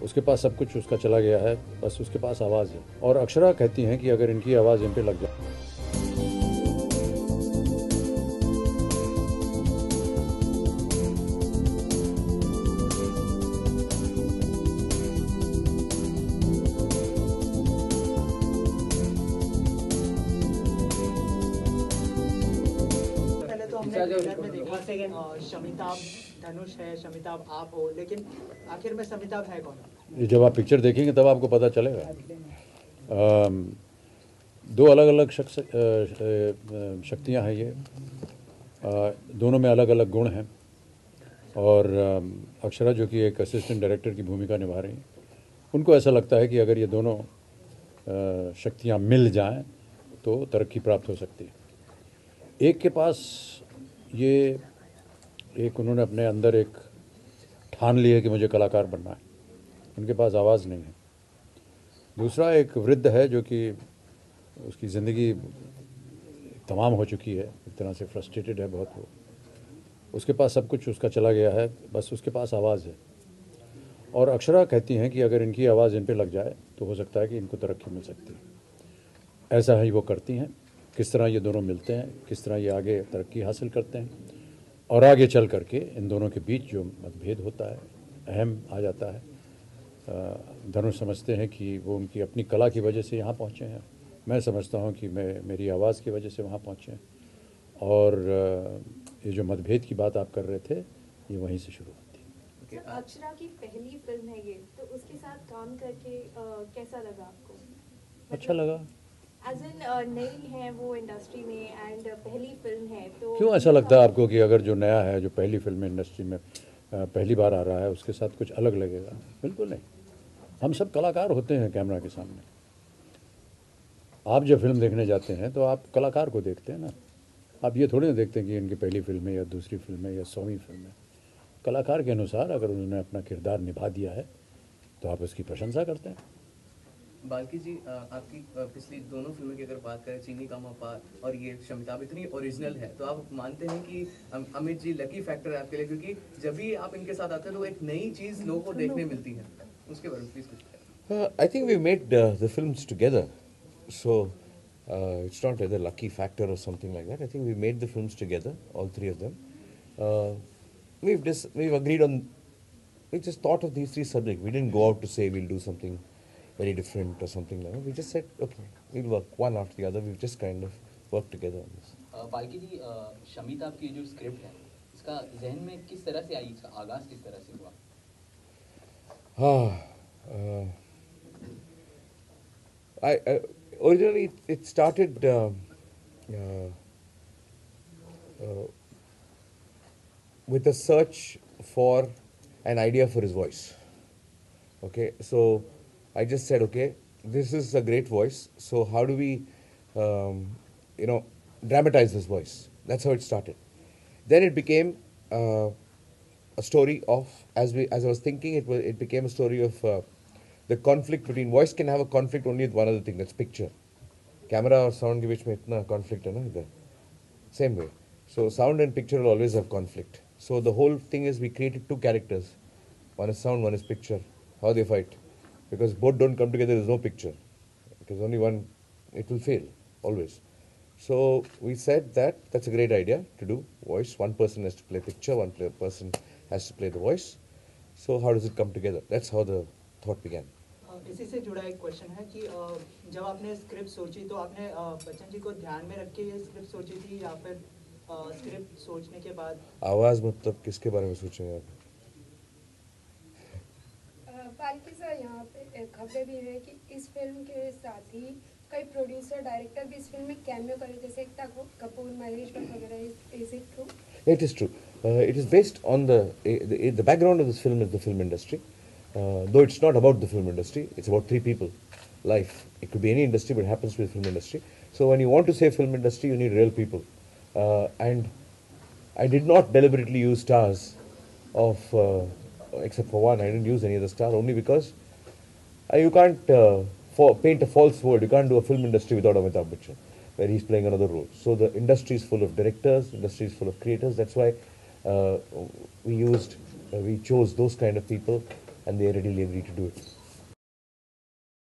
उसके पास सब कुछ उसका चला गया है, बस उसके पास आवाज़ है। और अक्षरा कहती हैं कि अगर इनकी आवाज़ इन पे लग जाए। पहले तो हमने ट्रेलर में देखा शमिताभ धनुष है, शमिताभ आप हो, लेकिन आखिर में शमिताभ है कौन? ये जब आप पिक्चर देखेंगे तब आपको पता चलेगा। दो अलग अलग शक्तियाँ हैं ये, दोनों में अलग अलग गुण हैं। और अक्षरा जो कि एक असिस्टेंट डायरेक्टर की भूमिका निभा रही हैं, उनको ऐसा लगता है कि अगर ये दोनों शक्तियाँ मिल जाएं तो तरक्की प्राप्त हो सकती है। एक के पास ये एक उन्होंने अपने अंदर एक ठान लिया कि मुझे कलाकार बनना है, उनके पास आवाज़ नहीं है। दूसरा एक वृद्ध है जो कि उसकी ज़िंदगी तमाम हो चुकी है, एक तरह से फ्रस्ट्रेटेड है बहुत वो, उसके पास सब कुछ उसका चला गया है, बस उसके पास आवाज़ है। और अक्षरा कहती हैं कि अगर इनकी आवाज़ इन पे लग जाए तो हो सकता है कि इनको तरक्की मिल सकती है। ऐसा ही वो करती हैं। किस तरह ये दोनों मिलते हैं, किस तरह ये आगे तरक्की हासिल करते हैं, और आगे चल करके इन दोनों के बीच जो मतभेद होता है, अहम आ जाता है। धनुष समझते हैं कि वो उनकी अपनी कला की वजह से यहाँ पहुँचे हैं, मैं समझता हूँ कि मेरी आवाज़ की वजह से वहाँ पहुँचे हैं। और ये जो मतभेद की बात आप कर रहे थे, ये वहीं से शुरू होती है। अक्षरा की पहली फिल्म है ये, तो उसके साथ काम करके कैसा लगा आपको? अच्छा लगा। एज इन नई है वो इंडस्ट्री में एंड पहली फिल्म है, तो क्यों ऐसा लगता है आपको कि अगर जो नया है, जो पहली फिल्म इंडस्ट्री में पहली बार आ रहा है, उसके साथ कुछ अलग लगेगा? बिल्कुल नहीं। हम सब कलाकार होते हैं कैमरा के सामने। आप जब फिल्म देखने जाते हैं तो आप कलाकार को देखते हैं ना, आप ये थोड़ी ना देखते हैं कि इनकी पहली फिल्म है या दूसरी फिल्म है या 100वीं फिल्म है। कलाकार के अनुसार अगर उन्होंने अपना किरदार निभा दिया है तो आप उसकी प्रशंसा करते हैं। बाल्की जी, आपकी पिछली दोनों फिल्मों की अगर बात करें, चीनी का मापा और ये शमिताभ, इतनी ओरिजिनल है, तो आप मानते हैं कि अमित जी लकी फैक्टर है आपके लिए, क्योंकि जब भी आप इनके साथ आते हैं तो एक नई चीज़ लोगों को देखने मिलती है? उसके बारे में प्लीज़ कुछ। I think we made the films together, so it's not either lucky factor or something like that. I think we made the films together, all three of them. We've agreed on, we just thought of these three subjects. We didn't go out to say we'll do something very different or something like that. We just said, okay, we'll work one after the other. We've just kind of worked together on this. Balki जी, शमिताभ की जो script है, इसका जहन में किस तरह से आई, इसका आगाज़ किस तरह से हुआ? Originally it started with a search for an idea for his voice. Okay, so I just said, okay, this is a great voice, so how do we dramatize this voice? That's how it started. Then it became a story of, as I was thinking, it became a story of the conflict between, voice can have a conflict only with one other thing, that's picture. Camera or sound के बीच में इतना conflict है ना इधर. Same way. So sound and picture will always have conflict. So the whole thing is we created two characters. One is sound, one is picture. How they fight. Because both don't come together, there's no picture. Because only one, it will fail, always. So we said that that's a great idea to do voice. One person has to play picture, one person has to play the voice. So how does it come together? That's how the thought began. इसी से जुड़ा एक question है कि जब आपने script सोची तो आपने बच्चन जी को ध्यान में रख के ये स्क्रिप्ट सोची थी या फिर स्क्रिप्ट सोचने के बाद? आवाज मतलब किसके बारे में सोचेंगे आप? बाल्की सर, यहाँ पे खबरें भी है कि इस फिल्म के साथ ही कई प्रोड्यूसर डायरेक्टर भी इस फिल्म में कैमियो करे, जैसे एकता कपूर, महेश भट्ट वगैरह. Is it true? It is true. It is based on the background of this film is the film industry. Though it's not about the film industry, it's about three people. Life. It could be any industry, but it happens to be the film industry. So when you want to say film industry, you need real people. And I did not deliberately use stars of, except for one, I didn't use any other star, only because you can't paint a false world. You can't do a film industry without Amitabh Bachchan, where he's playing another role. So the industry is full of directors, industry is full of creators. That's why we chose those kind of people and they readily agree to do it.